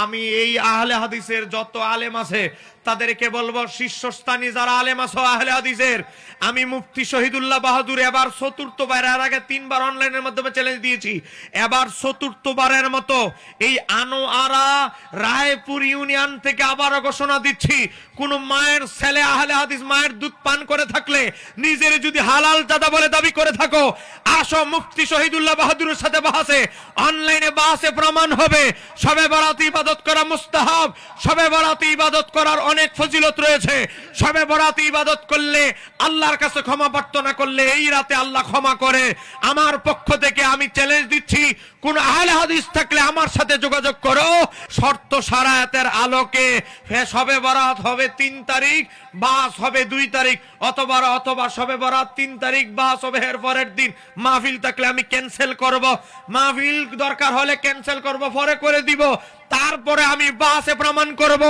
আমি এই আহলে হাদিসের যত আলেম আছে তাদেরকে বলবো, শীর্ষস্থানীয় যারা আলেম আছো আহলে হাদিসের, আমি মুফতি শহীদুল্লাহ বাহাদুর এবার চতুর্থবার, এর আগে 3বার অনলাইনের মাধ্যমে চ্যালেঞ্জ দিয়েছি, এবার চতুর্থবারের মতো এই আনোয়ারা রায়পুর ইউনিয়ন থেকে আবারও ঘোষণা দিচ্ছি, কোন মায়ের ছেলে আহলে হাদিস মায়ের দুধ পান করে থাকলে, নিজের যদি হালাল জাদা বলে দাবি করে থাকো, আসো মুফতি শহীদুল্লাহ বাহাদুরের সাথে বাহাসে, অনলাইনে বাহাসে প্রমাণ হবে শবে বরাত ইবাদত করা মুস্তাহাব, শবে বরাত ইবাদত করার অনেক ফজিলত রয়েছে। শবে বরাত ইবাদত করলে আল্লাহর কাছে ক্ষমা প্রার্থনা করলে এই রাতে আল্লাহ ক্ষমা করে। আমার পক্ষ থেকে আমি চ্যালেঞ্জ দিচ্ছি, কোন আহলে হাদিস থাকলে আমার সাথে যোগাযোগ করো, শর্ত শারায়াতের আলোকে শবে বরাত হবে 3 তারিখ, বাস হবে 2 তারিখ, অথবা শবে বরাত 3 তারিখ, বাস হবে এর পরের দিন। মাহফিল থাকলে আমি ক্যান্সেল করব, মাহফিল দরকার হলে ক্যান্সেল করব, পরে করে দিব। তারপরে আমি বাসে প্রমাণ করব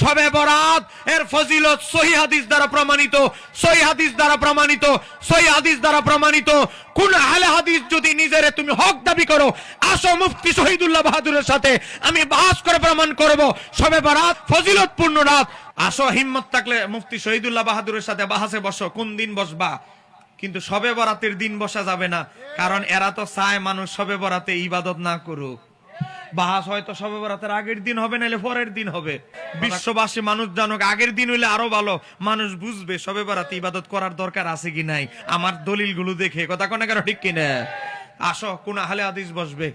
শবে বরাত এর ফজিলত সহিহ হাদিস দ্বারা প্রমাণিত, সহিহ হাদিস দ্বারা প্রমাণিত, সহিহ হাদিস দ্বারা প্রমাণিত। কোন আহলে হাদিস যদি নিজেরে তুমি হক দাবি করো, আসো মুফতি শহীদুল্লাহ বাহাদুরের সাথে আমি বাস করে প্রমাণ করব শবে বরাত ফজিলতপূর্ণ রাত। আসো, হিম্মত থাকলে মুফতি শহীদুল্লাহ বাহাদুরের সাথে বাহাসে বসো। কোন দিন বসবা? কিন্তু শবে বরাতের দিন বসা যাবে না, কারণ এরা তো চায় মানুষ শবে বরাতে ইবাদত না করুক। বাহাস হয়তো শবে বরাতের আগের দিন হবে, নাহলে পরের দিন হবে। বিশ্ববাসী মানুষ জানুক, আগের দিন হইলে আরো ভালো, মানুষ বুঝবে শবে বরাতে ইবাদত করার দরকার আছে কি নাই আমার দলিলগুলো দেখে। কথা কোন ঠিক কিনা? আসো, কোন আহলে হাদিস বসবে।